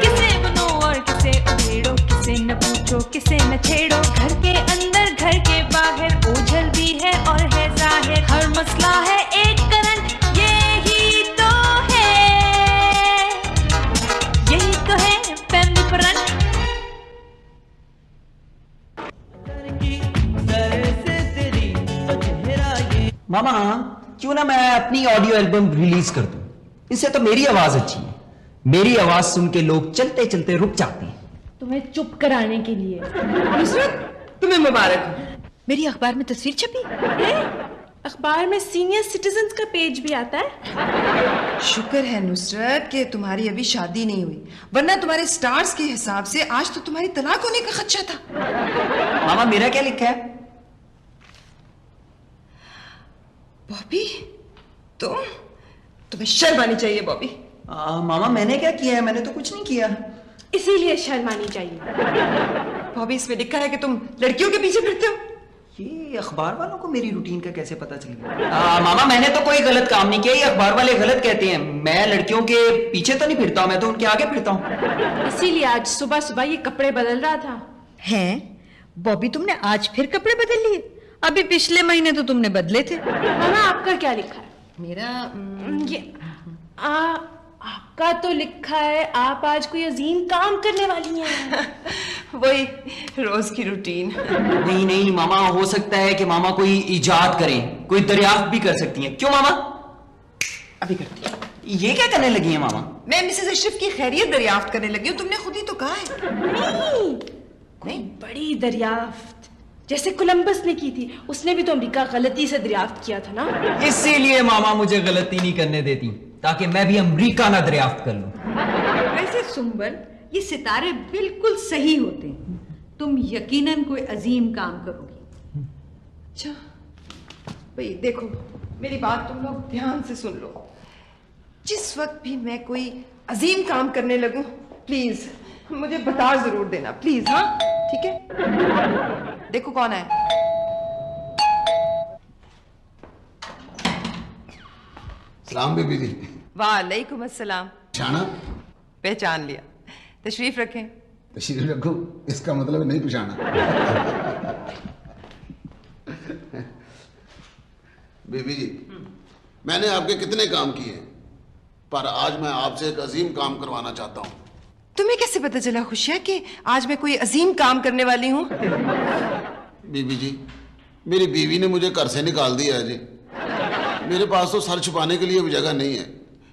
किसे बनो और किसे उधेड़ो, किसे न पूछो किसे न छेड़ो, घर के अंदर घर के बाहर ओझल भी है और है जाहिर, हर मसला है एक करंट, यही तो है फैमिली फ्रंट। मामा क्यों ना मैं अपनी ऑडियो एल्बम रिलीज कर दूं, इससे तो मेरी आवाज अच्छी है, मेरी आवाज सुन के लोग चलते चलते रुक जाते हैं। तुम्हें चुप कराने के लिए। नुसरत तुम्हें मुबारक हो, मेरी अखबार में तस्वीर छपी है? अखबार में सीनियर सिटीजन्स का पेज भी आता है। शुक्र है नुसरत कि तुम्हारी अभी शादी नहीं हुई, वरना तुम्हारे स्टार्स के हिसाब से आज तो तुम्हारी तलाक होने का खदशा था। मामा मेरा क्या लिखा है? बॉबी तुम्हें शर्म आनी चाहिए बॉबी। मामा मैंने क्या किया है? मैंने तो कुछ नहीं किया। इसीलिए शर्म आनी चाहिए। बॉबी इसमें लिखा है कि तुम लड़कियों के पीछे फिरते हो। ये अखबार वालों को मेरी रूटीन का कैसे पता चल गया? मामा मैंने तो कोई गलत काम नहीं किया, ये अखबार वाले गलत कहते हैं। मैं लड़कियों के पीछे तो नहीं फिरता हूँ, मैं तो उनके आगे फिरता हूँ। इसीलिए आज सुबह सुबह ये कपड़े बदल रहा था। हैं बॉबी, तुमने आज फिर कपड़े बदल लिए? अभी पिछले महीने तो तुमने बदले थे। मामा आपका क्या लिखा है? मेरा ये आपका तो लिखा है आप आज कोई अजीम काम करने वाली हैं। वही रोज की रूटीन। नहीं नहीं मामा, हो सकता है कि मामा कोई इजाद करें, कोई दरियाफ्त भी कर सकती हैं। क्यों मामा? अभी करती हूँ। ये क्या करने लगी है मामा? मैं मिसेस अशरफ की खैरियत दरियाफ्त करने लगी हूँ, तुमने खुद ही तो कहा है। नहीं बड़ी दरियाफ्त जैसे कोलंबस ने की थी, उसने भी तो अमेरिका गलती से दरियाफ्त किया था ना। इसीलिए मामा मुझे गलती नहीं करने देती, ताकि मैं भी अमेरिका ना दरियाफ्त कर लूं। वैसे सुंबल, ये सितारे बिल्कुल सही होते हैं, तुम यकीनन कोई अजीम काम करोगी। अच्छा भाई देखो, मेरी बात तुम लोग ध्यान से सुन लो। जिस वक्त भी मैं कोई अजीम काम करने लगूं, प्लीज मुझे बता जरूर देना, प्लीज। हाँ ठीक है। देखो कौन है। सलाम बीबी जी। वालेकुम अस्सलाम। पहचाना? पहचान लिया। तशरीफ रखें। तशरीफ रखो इसका मतलब नहीं पहचाना। बीबी जी, मैंने आपके कितने काम किए, पर आज मैं आपसे एक अजीम काम करवाना चाहता हूँ। तुम्हें कैसे पता चला खुशिया कि आज मैं कोई अजीम काम करने वाली हूँ? बीबी जी, मेरी बीवी ने मुझे घर से निकाल दिया है जी। मेरे पास तो सर छुपाने के लिए भी जगह नहीं है।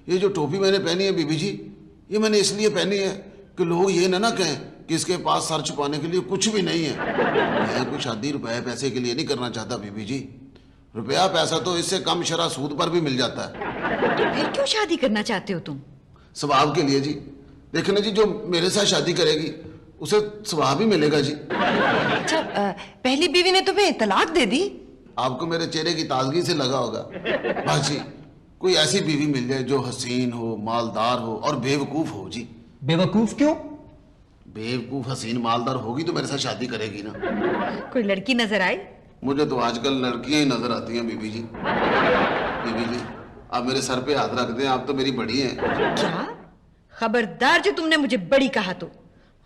ये जो टोपी मैंने पहनी है बीबी जी, ये मैंने इसलिए पहनी है कि लोग ये ना कहें कि इसके पास सर छुपाने के लिए कुछ भी नहीं है। मैं कोई शादी रुपए पैसे के लिए नहीं करना चाहता बीबी जी। रुपया पैसा तो इससे कम शरह सूद पर भी मिल जाता है। तो फिर क्यों शादी करना चाहते हो तुम? स्वभाव के लिए जी। देखना जी, जो मेरे साथ शादी करेगी उसे स्वभाव भी मिलेगा जी। अच्छा, पहली बीवी ने तुम्हें तलाक दे दी? आपको मेरे चेहरे की ताजगी से लगा होगा। बस जी, कोई ऐसी बीवी मिल जाए जो हसीन हो, मालदार हो और बेवकूफ हो जी। बेवकूफ क्यों? बेवकूफ हसीन मालदार होगी तो मेरे साथ शादी करेगी ना। कोई लड़की नजर आई? मुझे तो आजकल लड़कियां ही नजर आती हैं बीबी जी। बीबी जी, आप मेरे सर पे हाथ रख दें, आप तो मेरी बड़ी हैं। क्या? खबरदार जो तुमने मुझे बड़ी कहा तो।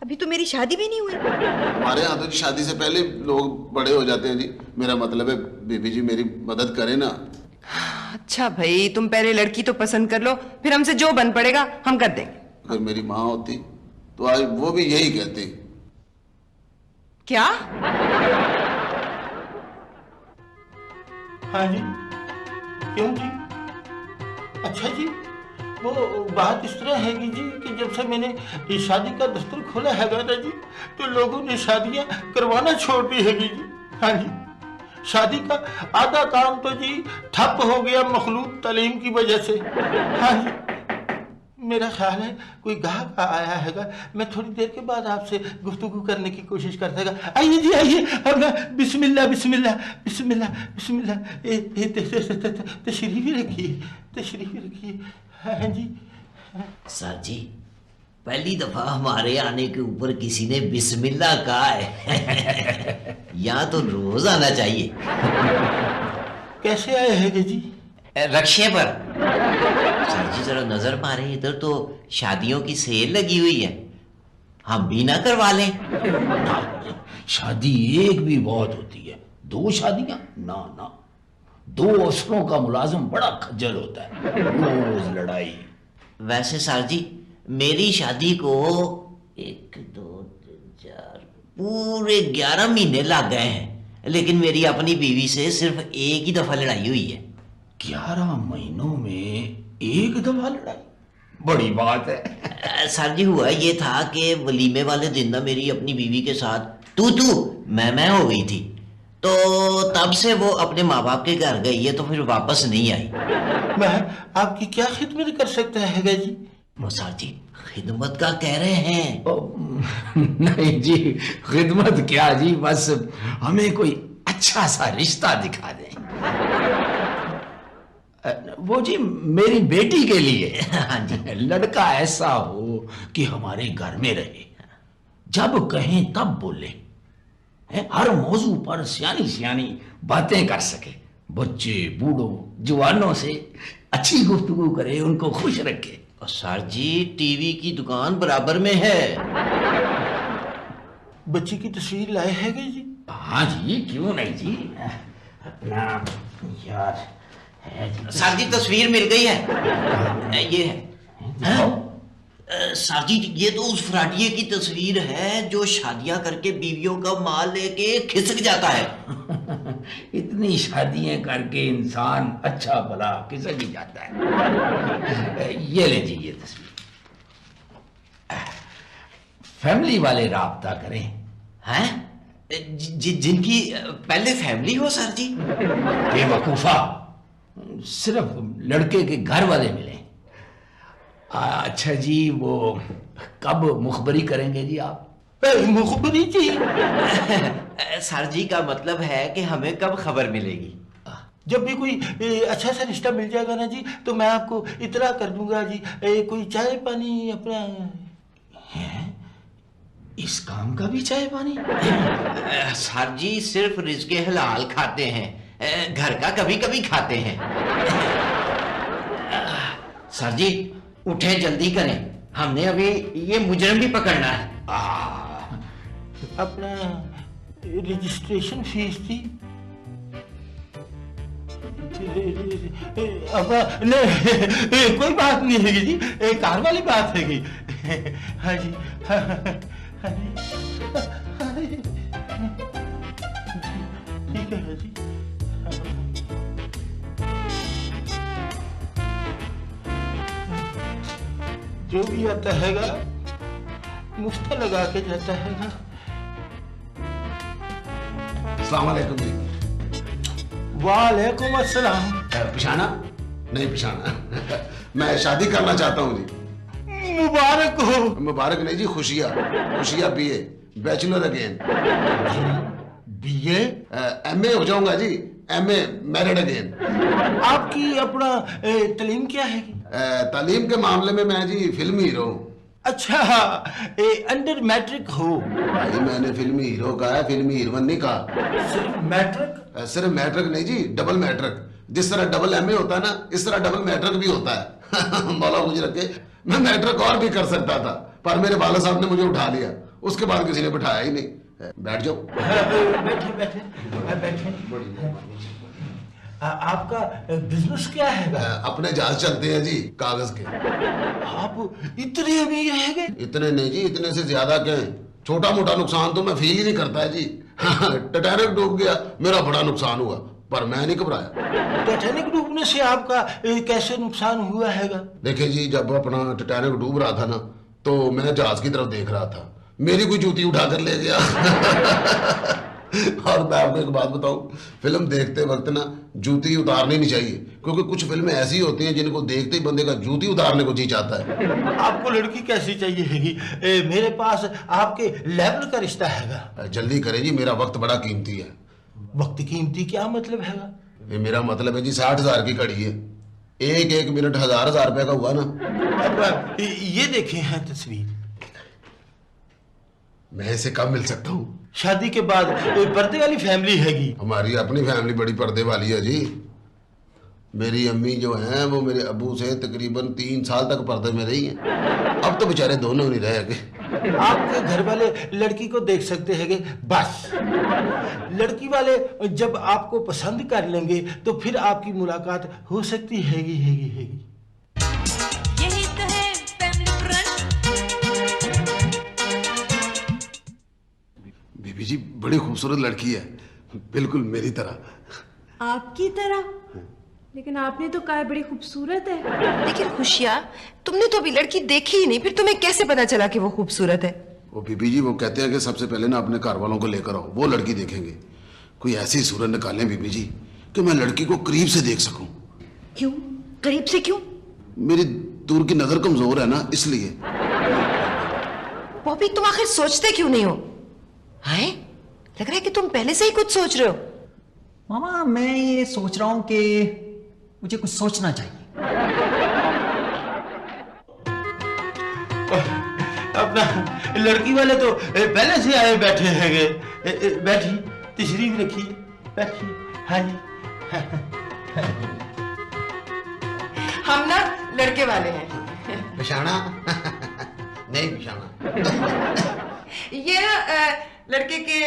अभी तो मेरी शादी भी नहीं हुई। हमारे यहाँ तो शादी से पहले लोग बड़े हो जाते हैं जी। मेरा मतलब है बीबी जी मेरी मदद करें ना। अच्छा भाई, तुम पहले लड़की तो पसंद कर लो, फिर हमसे जो बन पड़ेगा हम कर देंगे। अगर मेरी माँ होती तो आज वो भी यही कहती। क्या? हाँ जी, क्यों जी? अच्छा जी, वो बात इस तरह है कि जब से मैंने ये शादी का दफ्तर खोला है ना जी, तो लोगों ने शादियां करवाना छोड़ दी है जी। हाँ जी, शादी का आधा काम तो जी ठप हो गया मखलूत तालीम की वजह से। हाँ जी, मेरा ख्याल है कोई गाहक आया हैगा, मैं थोड़ी देर के बाद आपसे गुफ्तगू करने की कोशिश करता है। आइए जी आइए, अब बिस्मिल्लाह बिस्मिल्लाह बिस्मिल्लाह बिस्मिल्लाह, तशरीफ रखिए, तशरीफ रखिए। हाँ जी। सर जी, पहली दफा हमारे आने के ऊपर किसी ने बिस्मिल्लाह कहा है। यहाँ तो रोज आना चाहिए। कैसे आए हैं जी? रक्शे पर। सर जी जरा नजर मारे, इधर तो शादियों की सेल लगी हुई है, हम भी ना करवा लें? शादी एक भी बहुत होती है, 2 शादियां ना ना। 2 अफसरों का मुलाजिम बड़ा खज्जल होता है, रोज लड़ाई। वैसे सर जी मेरी शादी को 1 2 3 4 पूरे 11 महीने लग गए हैं, लेकिन मेरी अपनी बीवी से सिर्फ एक ही दफा लड़ाई हुई है। 11 महीनों में 1 दफा लड़ाई, बड़ी बात है। सर जी हुआ ये था कि वलीमे वाले दिन ना मेरी अपनी बीवी के साथ तू मैं हो गई थी, तो तब से वो अपने माँ बाप के घर गई है, तो फिर वापस नहीं आई। मैं आपकी क्या खिदमत कर सकता है जी? वो सर जी खिदमत का कह रहे हैं। नहीं जी, खिदमत क्या जी, बस हमें कोई अच्छा सा रिश्ता दिखा दें। वो जी मेरी बेटी के लिए। हाँ जी। लड़का ऐसा हो कि हमारे घर में रहे, जब कहें तब बोले, हर मौजू पर सियानी सियानी बातें कर सके, बच्चे बूढ़ों जवानों से अच्छी गुफ्तगू करे, उनको खुश रखे। और सर जी टीवी की दुकान बराबर में है। बच्ची की तस्वीर लाए हैं जी? हाँ जी, क्यों नहीं जी, अपना यार है जी। सर जी तस्वीर मिल गई है, ये है। सर जी ये तो उस फराटिये की तस्वीर है जो शादियां करके बीवियों का माल लेके खिसक जाता है। इतनी शादियां करके इंसान अच्छा भला खिसक ही जाता है। ये ले जी ये तस्वीर, फैमिली वाले राब्ता करें। हैं जिनकी पहले फैमिली हो सर जी? बेवकूफा, सिर्फ लड़के के घर वाले मिले। अच्छा जी, वो कब मुखबरी करेंगे जी आप? मुखबरी जी? सर जी का मतलब है कि हमें कब खबर मिलेगी? जब भी कोई अच्छा सा रिश्ता मिल जाएगा ना जी, तो मैं आपको इतला कर दूंगा जी। कोई चाय पानी अपना है? इस काम का भी चाय पानी? सर जी सिर्फ रिज़्क़े हलाल खाते हैं, घर का कभी कभी खाते हैं। सर जी उठे, जल्दी करें, हमने अभी ये मुजरिम भी पकड़ना है। अपना रजिस्ट्रेशन फीस थी नहीं, कोई बात नहीं है जी, कार वाली बात है। हाँ जी, हाँ जी, ठीक है जी। जो भी आता हैगा मुफ्त लगा के जाता हैगा। अस्सलाम वालेकुम जी। वालेकुम अस्सलाम। पिशाना? नहीं पिशाना। मैं शादी करना चाहता हूँ जी। मुबारक हो। मुबारक नहीं जी, खुशियाँ। खुशियाँ BA, bachelor again. BA? MA हो जाऊंगा जी, MA मैरिड अगेन। आपकी अपना तालीम क्या है? तालीम के मामले में मैं जी फिल्मी हीरो हूँ। अच्छा, अंडर मैट्रिक हो? भाई मैंने फिल्मी हीरो कहा है, फिल्मी हीरोइन नहीं कहा। सिर्फ मैट्रिक? सिर्फ मैट्रिक नहीं जी, डबल मैट्रिक। जिस तरह डबल MA होता है ना, इस तरह डबल मैट्रिक भी होता है। मौला मुझे रखे, मैं मैट्रिक और भी कर सकता था, पर मेरे वाला साहब ने मुझे उठा लिया, उसके बाद किसी ने बिठाया ही नहीं। बैठ जाओ। बैठे बैठे बैठे। आपका बिजनेस क्या है? अपने जहाज चलते हैं जी, कागज के। आप इतने अमीर हैं? इतने नहीं जी, इतने से ज्यादा क्या है। छोटा मोटा नुकसान तो मैं फील ही नहीं करता है जी। टाइटैनिक डूब गया, मेरा बड़ा नुकसान हुआ, पर मैं नहीं घबराया। टाइटैनिक डूबने से आपका कैसे नुकसान हुआ है? देखिए जी, जब अपना टाइटैनिक डूब रहा था ना, तो मैं जहाज की तरफ देख रहा था, मेरी कोई जूती उठा कर ले गया। और मैं आपको एक बात बताऊं, फिल्म देखते वक्त ना जूती उतारनी नहीं चाहिए, क्योंकि कुछ फिल्में ऐसी होती हैं जिनको देखते ही बंदे का जूती उतारने को जी चाहता है। आपको लड़की कैसी चाहिए हैगी? मेरे पास आपके लेवल का रिश्ता हैगा। जल्दी करें जी, मेरा वक्त बड़ा कीमती है। वक्त कीमती क्या मतलब हैगा? मेरा मतलब है जी 60,000 की घड़ी है, एक मिनट 1000 रुपए का हुआ ना। ये देखे हैं तस्वीर। मैं इसे कब मिल सकता हूँ? शादी के बाद पर्दे वाली फैमिली हैगी। हमारी अपनी फैमिली बड़ी पर्दे वाली है जी। मेरी अम्मी जो हैं वो मेरे अबू से तकरीबन 3 साल तक पर्दे में रही हैं। अब तो बेचारे दोनों नहीं रहे गए। आपके घर वाले लड़की को देख सकते हैं बस। लड़की वाले जब आपको पसंद कर लेंगे तो फिर आपकी मुलाकात हो सकती हैगी। यही तो है फैमिली फ्रंट। बीबी जी बड़ी खूबसूरत लड़की है, बिल्कुल मेरी तरह। आपकी तरह? लेकिन आपने तो कहा बड़ी खूबसूरत है। लेकिन खुशिया, तुमने तो अभी लड़की देखी ही नहीं, फिर तुम्हें कैसे पता चला कि वो खूबसूरत है? वो बीबी जी वो कहते हैं कि सबसे पहले ना अपने घर वालों को लेकर आओ, वो लड़की देखेंगे। कोई ऐसी सूरत निकालें बीबी जी कि मैं लड़की को करीब से देख सकूं। क्यों? करीब से क्यों? मेरी दूर की नजर कमजोर है ना, इसलिए। बॉबी, तुम आखिर सोचते क्यों नहीं हो? हैं? लग रहा है कि तुम पहले से ही कुछ सोच रहे हो। मामा मैं ये सोच रहा हूं कि मुझे कुछ सोचना चाहिए। अपना लड़की वाले तो पहले से आए बैठे हैं। बैठी, तशरीफ रखी, बैठी। हाँ जी। हम ना लड़के वाले हैं। बिशाना नहीं बिशाना। ये ना लड़के के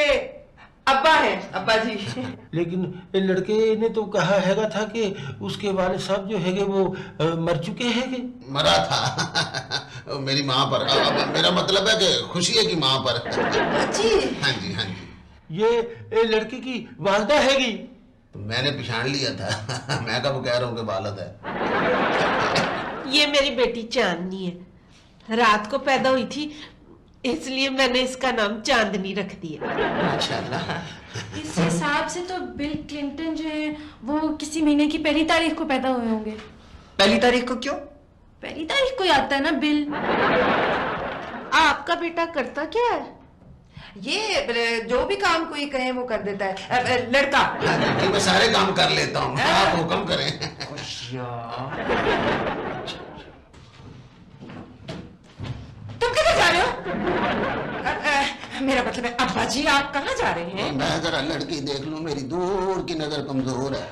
अब्बा है, अब्बा जी। लेकिन लड़के ने तो कहा हैगा था कि उसके वाले साहब जो हैगे वो मर चुके हैगे। मरा था मेरी माँ पर। मेरा मतलब है कि खुशिया की माँ पर। जी हाँ जी, हाँ जी। ये लड़की की वालदा हैगी। मैंने पिछाड़ लिया था। मैं कब कह रहा हूँ कि वालद है। ये मेरी बेटी चांदनी है, रात को पैदा हुई थी, इसलिए मैंने इसका नाम चांदनी रख दिया। माशाल्लाह। इस हिसाब से तो बिल क्लिंटन जो है वो किसी महीने की 1 तारीख को पैदा हुए होंगे। 1 तारीख को क्यों? 1 तारीख को ही आता है ना बिल। आपका बेटा करता क्या है? ये जो भी काम कोई कहे वो कर देता है। लड़का। मैं सारे काम कर लेता हूँ, आप हुक्म करें। तुम किधर जा रहे हो? मेरा मतलब है अब्बा जी, आप कहाँ जा रहे हैं? मैं जरा लड़की देख लूं, मेरी दूर की नजर कमजोर है।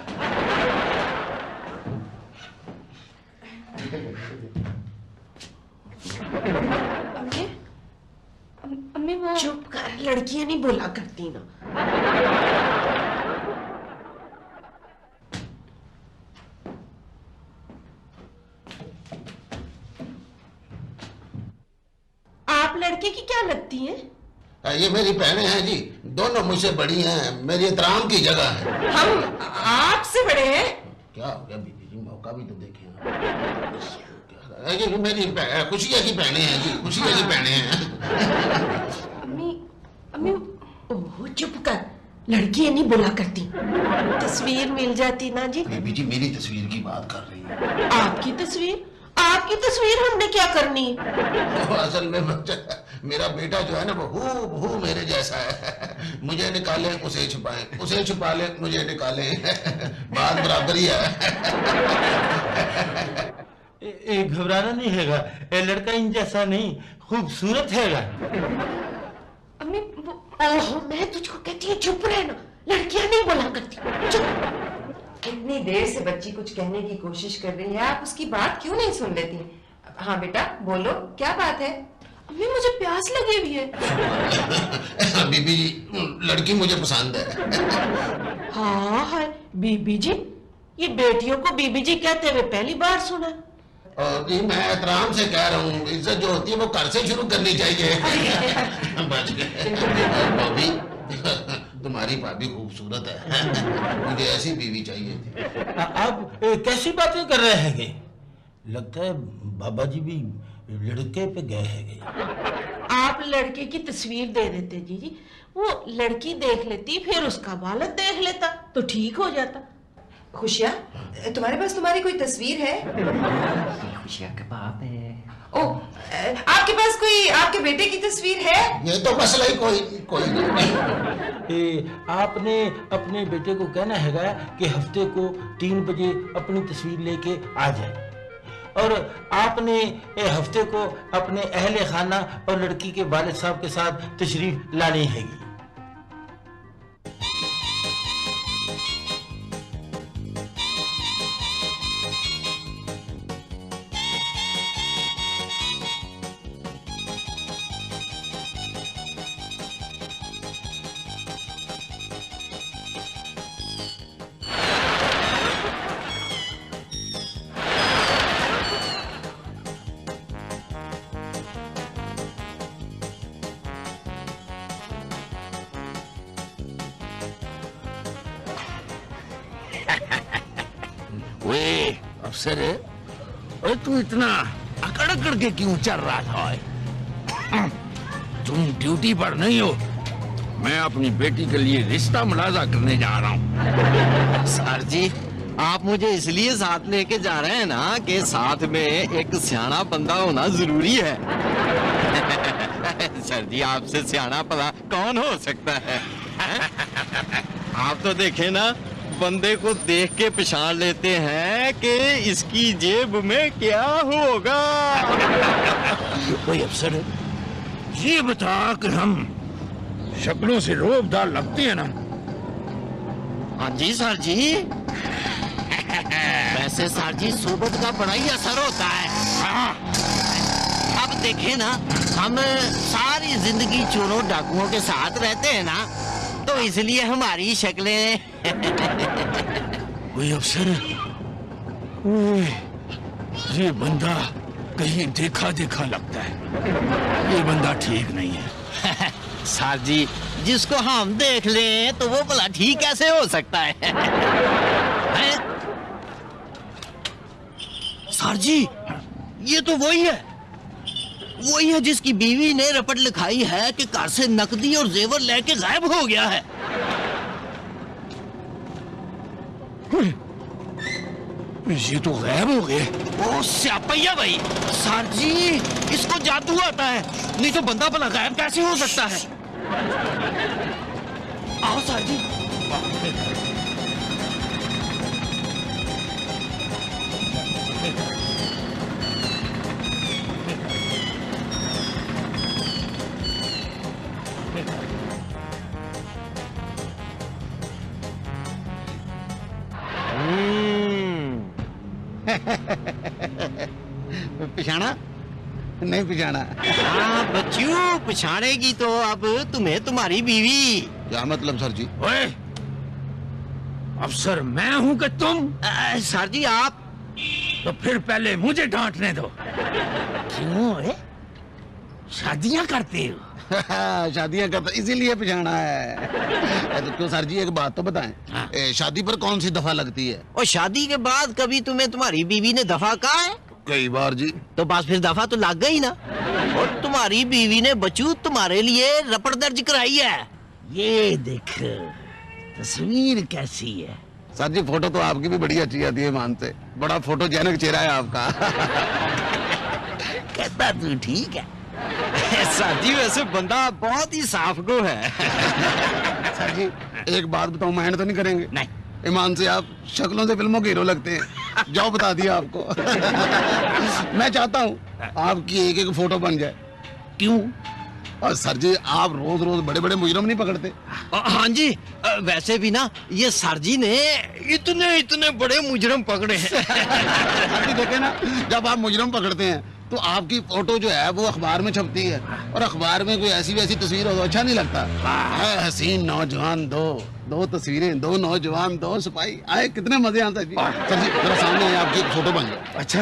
अम्मी वो चुप कर, लड़कियां नहीं बोला करती ना। आप लड़के की क्या लगती हैं? ये मेरी बहनें हैं जी, दोनों मुझसे बड़ी हैं, मेरी एहतराम की जगह है। हम आपसे बड़े हैं? क्या हो गया बीबी जी, मौका भी तो देखें। ये मेरी खुशिया की बहनें हैं जी, खुशिया की बहनें हैं। अम्मी ओह चुप कर, लड़कियां नहीं बोला करती। तस्वीर मिल जाती ना जी। बीबी जी मेरी तस्वीर की बात कर रही है। आपकी तस्वीर? आपकी तस्वीर हमने क्या करनी? असल में मेरा बेटा जो है ना वो हूबहू मेरे जैसा है। मुझे निकाले उसे छुपाए, उसे छुपा ले मुझे निकाले, बात बराबर ही है। घबराना नहीं हैगा, लड़का इन जैसा नहीं, खूबसूरत हैगा। अम्मी वो ओह, मैं तुझको कहती हूँ चुप रहना, लड़कियां नहीं बोला करती, चुप। इतनी देर से बच्ची कुछ कहने की कोशिश कर रही है, आप उसकी बात क्यों नहीं सुन लेती? हाँ बेटा बोलो, क्या बात है? अम्मी मुझे प्यास लगी हुई है। बीबी जी लड़की मुझे पसंद है। हाँ है बीबी जी, ये बेटियों को बीबी जी कहते हुए पहली बार सुना। और जी मैं एहतराम से कह रहा हूँ, इज्जत जो होती है वो घर से शुरू करनी चाहिए। बच गए भाभी, तुम्हारी भाभी खूबसूरत है, मुझे ऐसी बीवी चाहिए थी। आप कैसी बातें कर रहे हैं? लगता है बाबा जी भी लड़के पे गए हैं। आप लड़के की तस्वीर दे देते जी, वो लड़की देख लेती, फिर उसका वालिद देख लेता तो ठीक हो जाता। खुशिया, तुम्हारे पास तुम्हारी कोई तस्वीर है? खुशिया का बाप है। ओ, आपके पास कोई आपके बेटे की तस्वीर है? ये तो मसला ही कोई नहीं। आपने अपने बेटे को कहना हैगा कि हफ्ते को 3 बजे अपनी तस्वीर लेके आ जाए, और आपने हफ्ते को अपने अहले खाना और लड़की के वालिद साहब के साथ तशरीफ लानी हैगी। अफसर है, अरे तू इतना अकड़ अकड़ के क्यों चल रहा था? तुम ड्यूटी पर नहीं हो, मैं अपनी बेटी के लिए रिश्ता मुलाजा करने जा रहा हूँ। सर जी, आप मुझे इसलिए साथ लेके जा रहे हैं ना कि साथ में एक सियाना बंदा होना जरूरी है। सर जी, आपसे सियाना पता कौन हो सकता है? आप तो देखे ना, बंदे को देख के पहचान लेते हैं कि इसकी जेब में क्या होगा। कोई अफसर है, ये बता कि हम शक्लों से रोबदार लगते हैं ना? हाँ जी सर जी, वैसे सर जी सोबत का बड़ा ही असर होता है। अब देखे ना, हम सारी जिंदगी चोरों डाकुओं के साथ रहते हैं ना, तो इसलिए हमारी शक्लें। कोई अफसर है? ओए, ये बंदा कहीं देखा देखा लगता है, ये बंदा ठीक नहीं है। सर जी, जिसको हम देख लें तो वो भला ठीक कैसे हो सकता है? हैं? सर जी, ये तो वही है जिसकी बीवी ने रपट लिखाई है कि घर से नकदी और जेवर लेके गायब हो गया है। ये तो गायब हो गए। ओ स्यापैया भाई, सर जी इसको जादू आता है, नहीं तो बंदा भला गायब कैसे हो सकता है? आओ सर जी। पिछाना नहीं पिछाना। हाँ बच्चू, पिछाड़ेगी तो अब तुम्हें तुम्हारी बीवी। क्या मतलब सर जी? ओए, अफसर मैं हूं कि तुम? सर जी आप। तो फिर पहले मुझे डांटने दो। क्यों? शादियां करते हो? शादियां करते इसीलिए पिछाना है। तो क्यों सर जी, एक बात तो बताएं, शादी पर कौन सी दफा लगती है? और शादी के बाद कभी तुम्हें तुम्हारी बीवी ने दफा कहा है? कई बार जी। तो बस फिर दफा तो लग गई ना। और तुम्हारी बीवी ने बच्चू तुम्हारे लिए रपट दर्ज कराई है। ये देख, तस्वीर कैसी है? सर जी फोटो तो आपकी भी बड़ी अच्छी आती है, मानते, बड़ा फोटोजेनिक चेहरा है आपका। कहता तू ठीक है। सर जी वैसे बंदा बहुत ही साफ गो है। सर जी एक बात बताऊं, माइंड तो नहीं करेंगे? नहीं। ईमान से आप शक्लों से फिल्मों के हीरो लगते हैं। जाओ बता दिया आपको। मैं चाहता हूँ आपकी एक एक फोटो बन जाए। क्यों? और सर जी आप रोज रोज बड़े बड़े मुजरम नहीं पकड़ते? हाँ जी, वैसे भी ना ये सर जी ने इतने बड़े मुजरम पकड़े हैं। सर जी देखे ना, जब आप मुजरम पकड़ते हैं तो आपकी फोटो जो है वो अखबार में छपती है, और अखबार में कोई ऐसी वैसी तस्वीर हो तो अच्छा नहीं लगता। है हसीन नौजवान दो तस्वीरें, दो नौजवान दो सिपाही, आए कितने मजे आते जी। सर जी मेरा सामने है, आपकी एक फोटो बन जाए। अच्छा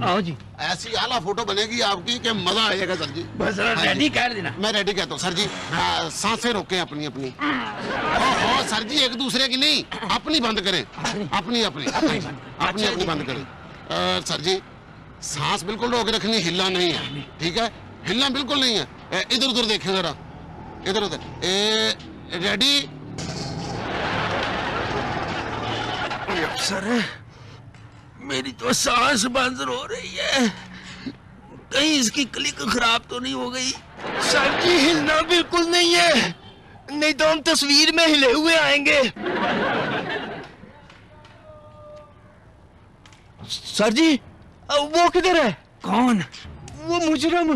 आओ जी। ऐसी आला फोटो बनेगी आपकी कि मजा आएगा सर जी। बस रेडी कर देना। मैं रेडी कहता हूँ सर जी। सांसें रोकें अपनी अपनी। ओहो सर जी, एक दूसरे की नहीं, अपनी बंद करें। अपनी बंद करें। सर जी सांस बिल्कुल रोक रखनी, हिलना नहीं है, ठीक है? हिलना बिल्कुल नहीं है। इधर उधर देखें जरा, इधर उधर। रेडी? अफसर मेरी तो सांस बंद हो रही है, कहीं इसकी क्लिक खराब तो नहीं हो गई? सर जी हिलना बिल्कुल नहीं है, नहीं तो हम तस्वीर में हिले हुए आएंगे। सर जी वो किधर है? कौन? वो मुजरम।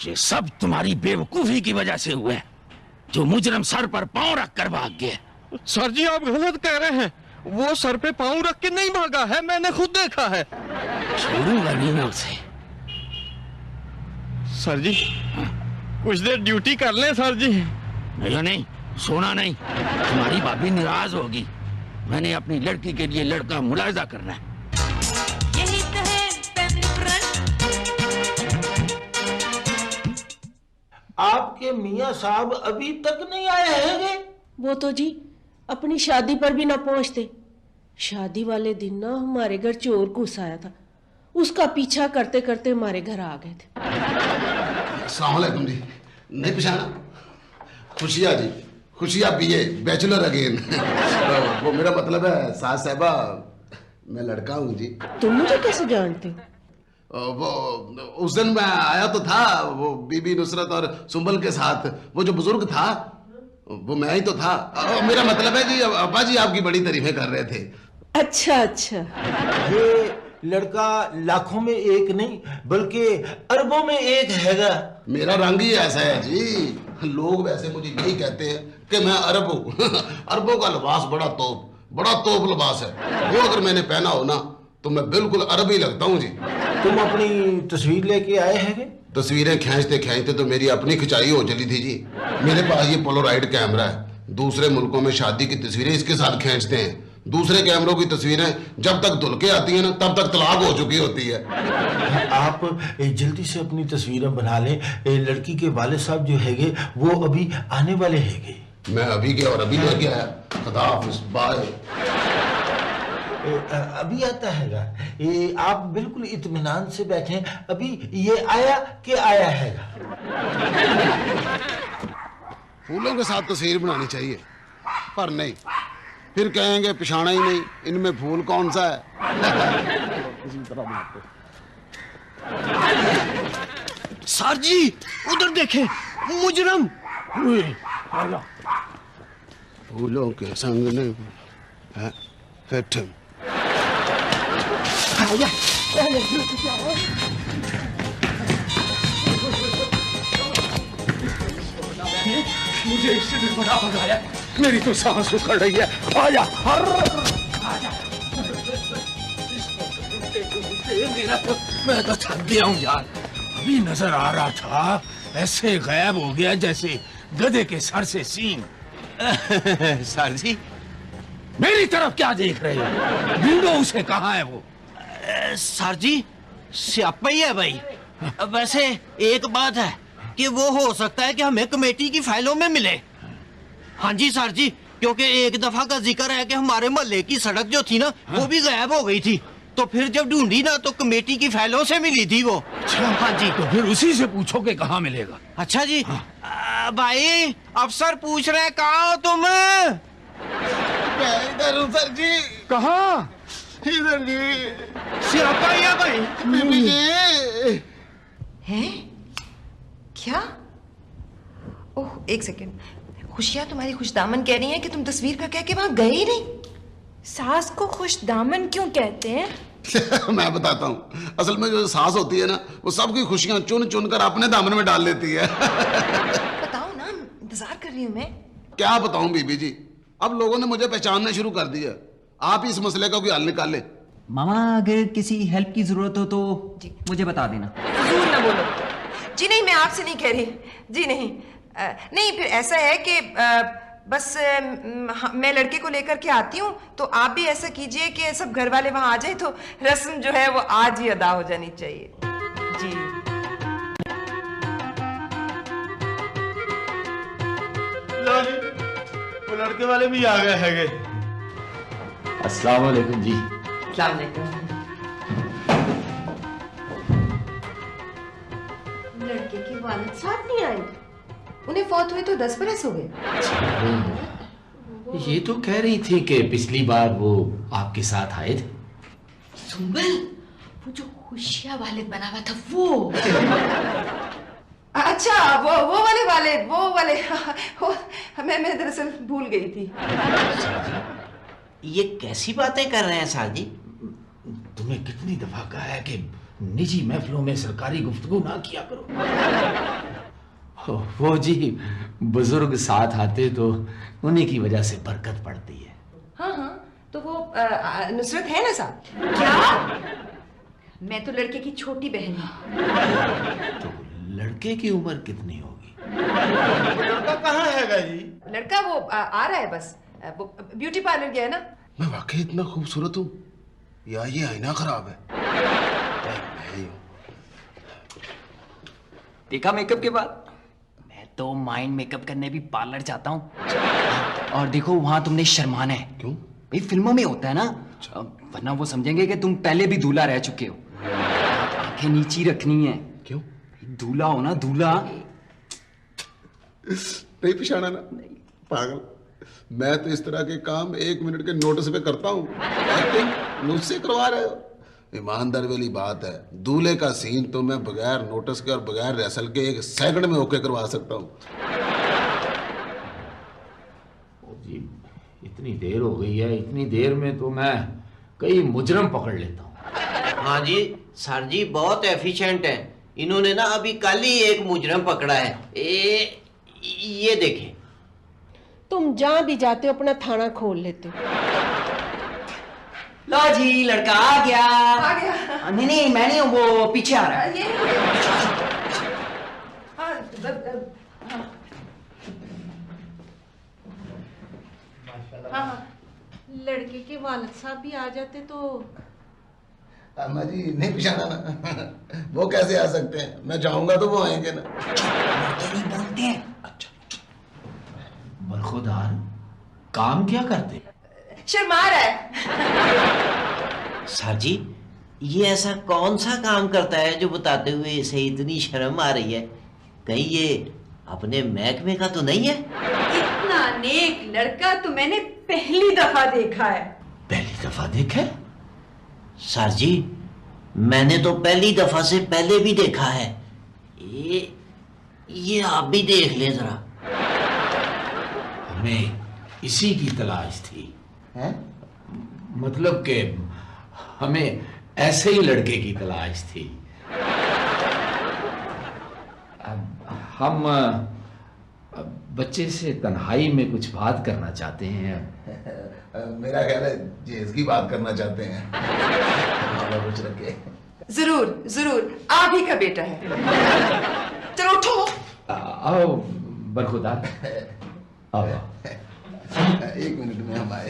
ये सब तुम्हारी बेवकूफी की वजह से हुआ है, जो मुजरम सर पर पांव रख कर भाग गया। सर जी आप गलत कह रहे हैं, वो सर पे पांव रख के नहीं भागा है, मैंने खुद देखा है। छोड़ूंगा नहीं मैं उसे। सर जी कुछ देर ड्यूटी कर लें सर जी। नहीं, सोना नहीं, तुम्हारी भाभी नाराज होगी। मैंने अपनी लड़की के लिए लड़का मुलाजा करना है। यही तो है फैमिली फ्रंट। आपके मियाँ साहब अभी तक नहीं आए हैं? वो तो जी अपनी शादी पर भी ना पहुंचते, शादी वाले दिन ना हमारे घर चोर घुस आया था, उसका पीछा करते करते हमारे घर आ गए थे। अस्सलाम वालेकुम जी। नहीं पहचाना? खुशिया जी, खुशिया पिए, बैचलर अगेन। वो मेरा मतलब है सास साहबा, मैं लड़का हूँ जी। तुम मुझे कैसे जानते हो? वो उस दिन मैं आया तो था, वो बीबी नुसरत और सुंबल के साथ। वो जो बुजुर्ग था वो मैं ही तो था। मेरा मतलब है जी, अब्बा जी आपकी बड़ी तारीफें कर रहे थे। अच्छा अच्छा। ये लड़का लाखों में एक नहीं बल्कि अरबों में एक हैगा। मेरा रंग ही ऐसा है जी। लोग वैसे मुझे यही कहते हैं कि मैं अरब हूँ। अरबों का लिबास बड़ा तोप लिबास है। वो अगर मैंने पहना हो ना तो मैं बिल्कुल अरबी लगता हूँ जी। तुम अपनी तस्वीर लेके आए हैं? तस्वीरें खींचते तो मेरी अपनी खिंचाई हो चली थी जी। मेरे पास ये पोलोराइड कैमरा है। दूसरे मुल्कों में शादी की तस्वीरें इसके साथ खींचते हैं। दूसरे कैमरों की तस्वीरें जब तक धुल के आती है ना तब तक तलाक हो चुकी होती है। आप जल्दी से अपनी तस्वीरें बना लें। लड़की के वाले साहब जो हैगे वो अभी आने वाले हैगे। मैं अभी के और अभी लेके आया। खुदा हाफिज़, बाय। अभी आता हैगा। आप बिल्कुल इत्मीनान से बैठें। अभी ये आया कि आया हैगा। फूलों के साथ तस्वीर बनानी चाहिए, पर नहीं, फिर कहेंगे पिछाना ही नहीं, इनमें फूल कौन सा है। किसी तरह बनाते। सर जी उधर देखें, मुजरम। फूलों के संग ने हिट हिम। मुझे इससे भी बड़ा भगाया। मेरी तो सांस उखड़ रही है। आजा, आजा। मैं तो थक गया हूँ यार। अभी नजर आ रहा था ऐसे गायब हो गया जैसे गधे के सर से सींग। सर जी मेरी तरफ क्या देख रहे हो? ढूंढो उसे, कहाँ है वो? सर जी स्यापा ही है भाई। वैसे एक बात है कि वो हो सकता है कि हमें कमेटी की फाइलों में मिले। हाँ जी सर जी, क्योंकि एक दफा का जिक्र है कि हमारे मोहल्ले की सड़क जो थी ना वो भी गायब हो गई थी। तो फिर जब ढूंढी ना तो कमेटी की फाइलों से मिली थी वो। अच्छा, हाँ जी। तो फिर उसी से पूछो कि कहाँ मिलेगा। अच्छा जी। भाई अफसर पूछ रहे हैं कहाँ हो तुम? इधर हूँ सर जी। कहाँ? इधर जी। स्यापा ही है भाई। बीबी जी। हैं? क्या? ओह, एक सेकेंड। खुशियाँ तुम्हारी खुशदामन कह रही हैं कि तुम तस्वीर का कह के वहां गए ही नहीं। सास को खुशदामन क्यों कहते हैं? मैं बताता हूँ। असल में जो सास होती है ना वो सबकी खुशियां चुन चुन कर अपने दामन में डाल लेती है। बताओ ना, इंतजार कर रही हूँ मैं। क्या बताऊं बीबी जी, अब लोगों ने मुझे पहचानना शुरू कर दिया। आप इस मसले का कोई हल निकाल ले। मामा अगर किसी हेल्प की जरूरत हो तो मुझे बता देना। फजूल ना बोलो जी। नहीं, मैं आपसे नहीं कह रही जी। नहीं नहीं, फिर ऐसा है कि बस मैं लड़के को लेकर के आती हूँ, तो आप भी ऐसा कीजिए कि सब घर वाले वहां आ जाए तो रस्म जो है वो आज ही अदा हो जानी चाहिए जी। लो जी, वो लड़के वाले भी आ गए हैगे। अस्सलाम वालेकुम जी। अस्सलाम वालेकुम। लड़के के वालिद साथ नहीं आए? उन्हें फौत हुए तो 10 बरस हो गए। ये तो कह रही थी कि पिछली बार वो आपके साथ आए थे। सुंबल, वो जो खुशियाँ वालिद बना हुआ था वो। अच्छा, वो वाले मैं दरअसल भूल गई थी। ये कैसी बातें कर रहे हैं साहब जी? तुम्हें कितनी दफा कहा है कि निजी महफिलों में सरकारी गुफ्तगू ना किया करो। वो जी बुजुर्ग साथ आते तो उन्हीं की वजह से बरकत पड़ती है। हाँ हाँ, तो वो नुसरत है ना साहब? क्या? मैं तो लड़के की छोटी बहन हूँ। तो लड़के की उम्र कितनी होगी? लड़का कहाँ हैगा जी? लड़का वो आ रहा है, बस वो ब्यूटी पार्लर गया है ना। मैं वाकई इतना खूबसूरत हूँ या ये आईना खराब है? देखा मेकअप के बाद? मैं तो माइंड मेकअप करने भी पार्लर जाता हूँ। और देखो वहां तुमने शर्माना है। क्यों? भाई फिल्मों में होता है ना, वरना वो समझेंगे कि तुम पहले भी दूल्हा रह चुके हो। आंखें नीची रखनी है। क्यों? दूल्हा हो ना, दूल्हा। नहीं पिछाड़ा ना पागल, मैं तो इस तरह के काम 1 मिनट के नोटिस पे करता हूँ। एक्टिंग मुझसे करवा रहे हो? ईमानदार वाली बात है, दूल्हे का सीन तो मैं बगैर नोटिस के और बगैर रिहर्सल के 1 सेकंड में ओके करवा सकता हूँ। जी इतनी देर हो गई है, इतनी देर में तो मैं कई मुजरम पकड़ लेता हूँ। हाँ जी सर जी, बहुत एफिशिएंट है। इन्होंने ना अभी कल ही एक मुजरम पकड़ा है। ये देखें। तुम जहां भी जाते हो अपना थाना खोल लेते हो। लो जी, लड़का आ गया। आ गया। नहीं नहीं, मैं नहीं हूँ, वो पीछे आ रहा है। ये हाँ, हाँ, लड़के के वालिद साहब भी आ जाते तो। अम्मा जी नहीं पिछाड़ा ना, वो कैसे आ सकते हैं? मैं चाहूंगा तो वो आएंगे ना। नहीं बोलते हैं। अच्छा बरखुदार काम क्या करते? शर्मा रहा है। सर जी, ये ऐसा कौन सा काम करता है जो बताते हुए इसे इतनी शर्म आ रही है? कहीं ये अपने महकमे का तो नहीं है? इतना नेक लड़का तो मैंने पहली दफा देखा है। पहली दफा देखा है? सर जी, मैंने तो पहली दफा से पहले भी देखा है। ये आप भी देख ले जरा। हमें इसी की तलाश थी। हैं? मतलब कि हमें ऐसे ही लड़के की तलाश थी। हम बच्चे से तन्हाई में कुछ बात करना चाहते हैं। मेरा ख्याल है ये इसकी बात करना चाहते हैं। मामा कुछ रखे। जरूर जरूर, आप ही का बेटा है। चलो उठो। आओ बरखुदार, आओ। 1 मिनट में हम आए।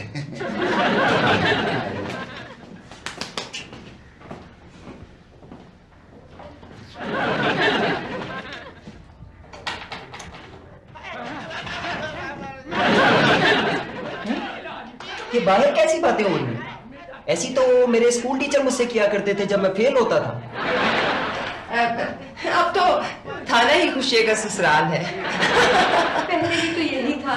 ये बाहर कैसी बातें हो रही हैं? ऐसी तो मेरे स्कूल टीचर मुझसे किया करते थे जब मैं फेल होता था। अब तो थाना ही खुशी का ससुराल है। पहले भी तो यही था।